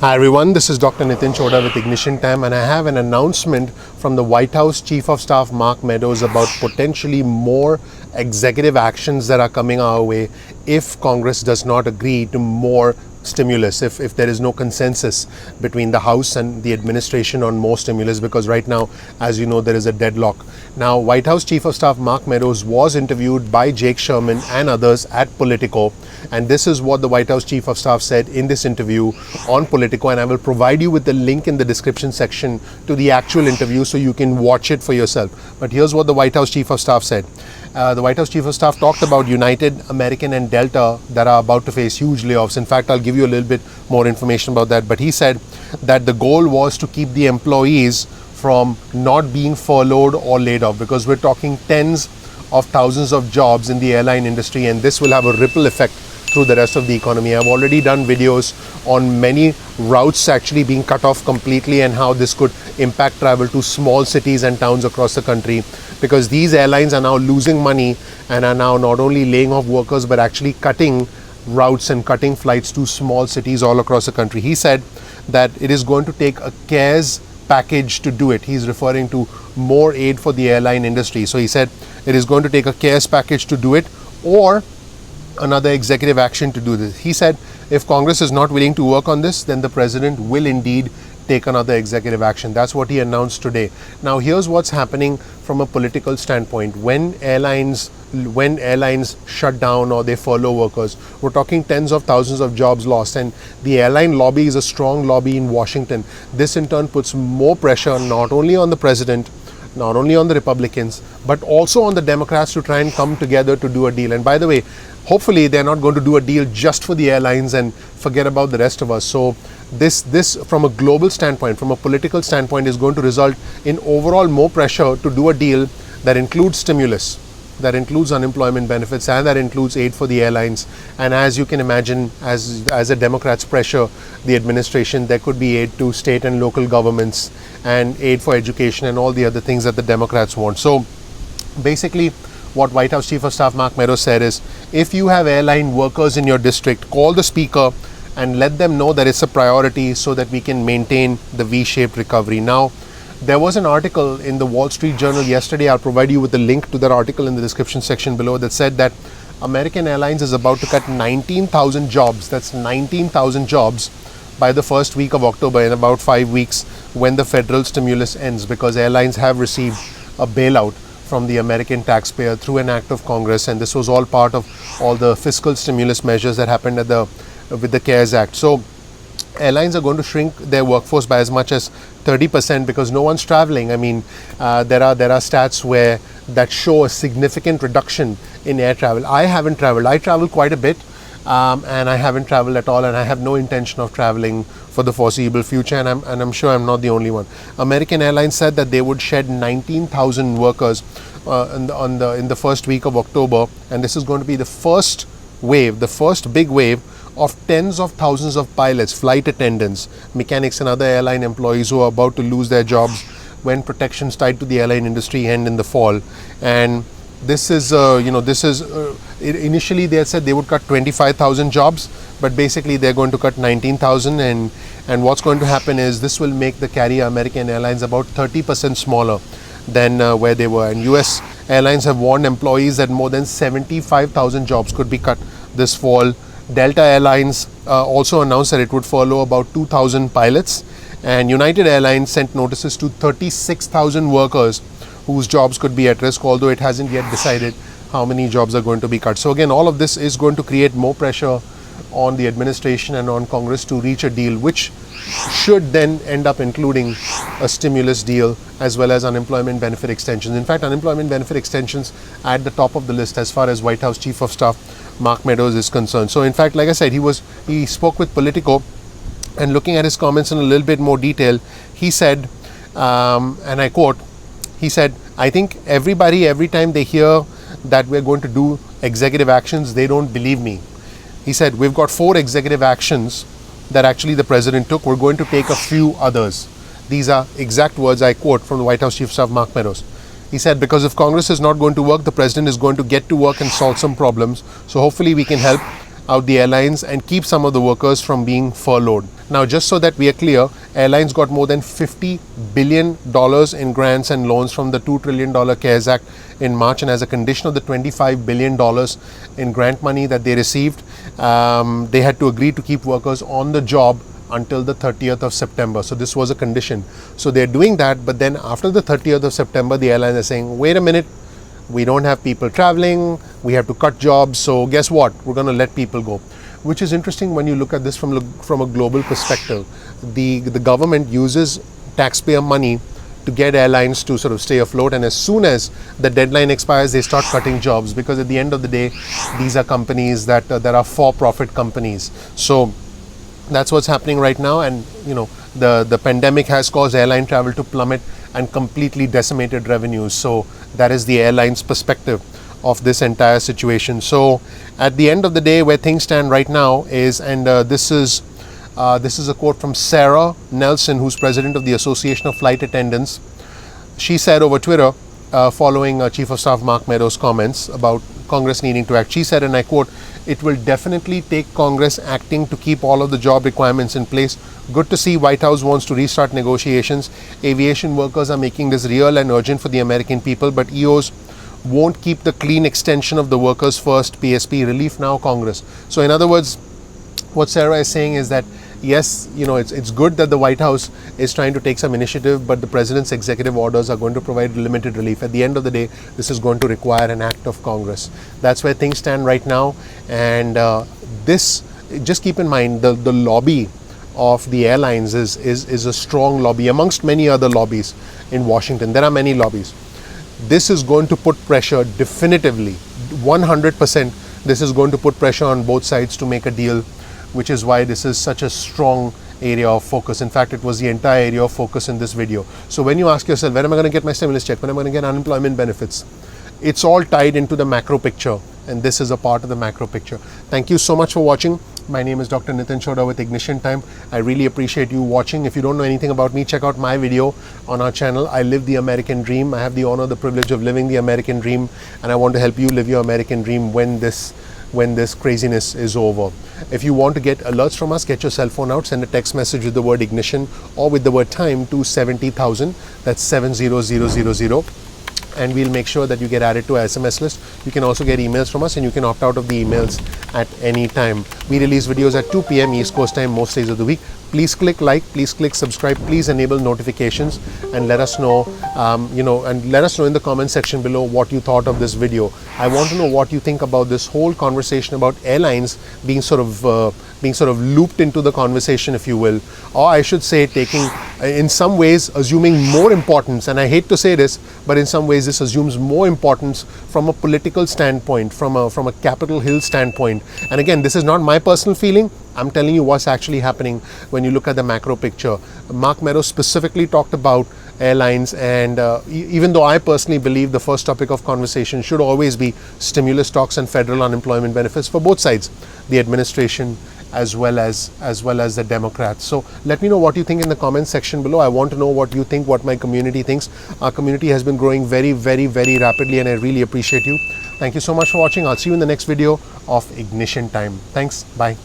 Hi everyone, this is Dr. Nitin Choda with Ignition Time, and I have an announcement from the White House Chief of Staff Mark Meadows about potentially more executive actions that are coming our way if Congress does not agree to more stimulus, if there is no consensus between the House and the administration on more stimulus, because right now, as you know, there is a deadlock. Now, White House Chief of Staff Mark Meadows was interviewed by Jake Sherman and others at Politico, and this is what the White House Chief of Staff said in this interview on Politico, and I will provide you with the link in the description section to the actual interview so you can watch it for yourself. But here's what the White House Chief of Staff said. The White House Chief of Staff talked about United, American and Delta that are about to face huge layoffs. In fact, I'll give you a little bit more information about that. But he said that the goal was to keep the employees from not being furloughed or laid off, because we're talking tens of thousands of jobs in the airline industry, and this will have a ripple effect through the rest of the economy. I've already done videos on many routes actually being cut off completely and how this could impact travel to small cities and towns across the country, because these airlines are now losing money and are now not only laying off workers but actually cutting routes and cutting flights to small cities all across the country. He said that it is going to take a CARES package to do it. He's referring to more aid for the airline industry. So he said it is going to take a CARES package to do it, or another executive action to do this. He said if Congress is not willing to work on this, then the president will indeed take another executive action. That's what he announced today. Now, here's what's happening from a political standpoint. When airlines shut down or they furlough workers, we're talking tens of thousands of jobs lost, and the airline lobby is a strong lobby in Washington. This in turn puts more pressure not only on the president, not only on the Republicans, but also on the Democrats to try and come together to do a deal. And by the way, hopefully they're not going to do a deal just for the airlines and forget about the rest of us. So this from a global standpoint, from a political standpoint, is going to result in overall more pressure to do a deal that includes stimulus, that includes unemployment benefits, and that includes aid for the airlines. And as you can imagine, as the Democrats pressure the administration, there could be aid to state and local governments and aid for education and all the other things that the Democrats want. So basically, what White House Chief of Staff Mark Meadows said is, if you have airline workers in your district, call the speaker and let them know that it's a priority so that we can maintain the V-shaped recovery. Now, there was an article in the Wall Street Journal yesterday. I'll provide you with the link to that article in the description section below, that said that American Airlines is about to cut 19,000 jobs. That's 19,000 jobs by the first week of October, in about 5 weeks when the federal stimulus ends, because airlines have received a bailout from the American taxpayer through an act of Congress, and this was all part of all the fiscal stimulus measures that happened with the CARES Act. So airlines are going to shrink their workforce by as much as 30% because no one's traveling. I mean, there are stats that show a significant reduction in air travel. I haven't traveled. I travel quite a bit, and I haven't traveled at all, and I have no intention of traveling for the foreseeable future, and I'm sure I'm not the only one. American Airlines said that they would shed 19,000 workers in the first week of October, and this is going to be the first big wave of tens of thousands of pilots, flight attendants, mechanics and other airline employees who are about to lose their jobs when protections tied to the airline industry end in the fall. And this is initially they said they would cut 25,000 jobs, but basically they're going to cut 19,000, and what's going to happen is this will make the carrier American Airlines about 30% smaller than where they were. And US Airlines have warned employees that more than 75,000 jobs could be cut this fall. Delta Airlines also announced that it would furlough about 2,000 pilots, and United Airlines sent notices to 36,000 workers whose jobs could be at risk, although it hasn't yet decided how many jobs are going to be cut. So again, all of this is going to create more pressure on the administration and on Congress to reach a deal, which should then end up including a stimulus deal as well as unemployment benefit extensions. In fact, unemployment benefit extensions at the top of the list as far as White House Chief of Staff Mark Meadows is concerned. So in fact, like I said, he spoke with Politico, and looking at his comments in a little bit more detail, he said, and I quote, he said, I think everybody, every time they hear that we're going to do executive actions, they don't believe me. He said, we've got 4 executive actions that actually the president took. We're going to take a few others. These are exact words I quote from the White House Chief of Staff Mark Meadows. He said, because if Congress is not going to work, the president is going to get to work and solve some problems. So hopefully we can help out the airlines and keep some of the workers from being furloughed. Now, just so that we are clear, airlines got more than $50 billion in grants and loans from the $2 trillion CARES Act in March, and as a condition of the $25 billion in grant money that they received, they had to agree to keep workers on the job until the 30th of September. So this was a condition. So they're doing that, but then after the 30th of September, the airlines are saying, wait a minute, we don't have people traveling, we have to cut jobs, so guess what? We're going to let people go. Which is interesting when you look at this from a global perspective. The government uses taxpayer money to get airlines to sort of stay afloat, and as soon as the deadline expires, they start cutting jobs, because at the end of the day, these are companies that are for-profit companies. So that's what's happening right now, and the pandemic has caused airline travel to plummet and completely decimated revenues. So that is the airline's perspective of this entire situation. So at the end of the day, where things stand right now is, and this is a quote from Sarah Nelson, who's president of the Association of Flight Attendants. She said over Twitter, following Chief of Staff Mark Meadows' comments about Congress needing to act, she said, and I quote, "It will definitely take Congress acting to keep all of the job requirements in place. Good to see White House wants to restart negotiations. Aviation workers are making this real and urgent for the American people, but EOs won't keep the clean extension of the Workers First PSP. Relief now, Congress." So in other words, what Sarah is saying is that yes, it's good that the White House is trying to take some initiative, but the president's executive orders are going to provide limited relief. At the end of the day, this is going to require an act of Congress. That's where things stand right now. And this, just keep in mind, the lobby of the airlines is a strong lobby amongst many other lobbies in Washington. There are many lobbies. This is going to put pressure definitively, 100%. This is going to put pressure on both sides to make a deal, which is why this is such a strong area of focus. In fact, it was the entire area of focus in this video. So when you ask yourself, when am I going to get my stimulus check? When am I going to get unemployment benefits? It's all tied into the macro picture, and this is a part of the macro picture. Thank you so much for watching. My name is Dr. Nitin Chhoda with Ignition Time. I really appreciate you watching. If you don't know anything about me, check out my video on our channel. I live the American dream. I have the honor, the privilege of living the American dream, and I want to help you live your American dream when this craziness is over. If you want to get alerts from us, get your cell phone out, send a text message with the word ignition or with the word time to 70,000. That's 70000. And we'll make sure that you get added to our SMS list. You can also get emails from us, and you can opt out of the emails at any time. We release videos at 2 p.m. East Coast time most days of the week. Please click like, please click subscribe, please enable notifications, and let us know, and let us know in the comment section below what you thought of this video. I want to know what you think about this whole conversation about airlines being sort of looped into the conversation, if you will, or I should say taking, in some ways, assuming more importance. And I hate to say this, but in some ways this assumes more importance from a political standpoint, from a Capitol Hill standpoint. And again, this is not my personal feeling. I'm telling you what's actually happening when you look at the macro picture. Mark Meadows specifically talked about airlines, and even though I personally believe the first topic of conversation should always be stimulus talks and federal unemployment benefits for both sides, the administration as well as the Democrats. So let me know what you think in the comments section below. I want to know what you think, what my community thinks. Our community has been growing very, very, very rapidly, and I really appreciate you. Thank you so much for watching. I'll see you in the next video of Ignition Time. Thanks. Bye.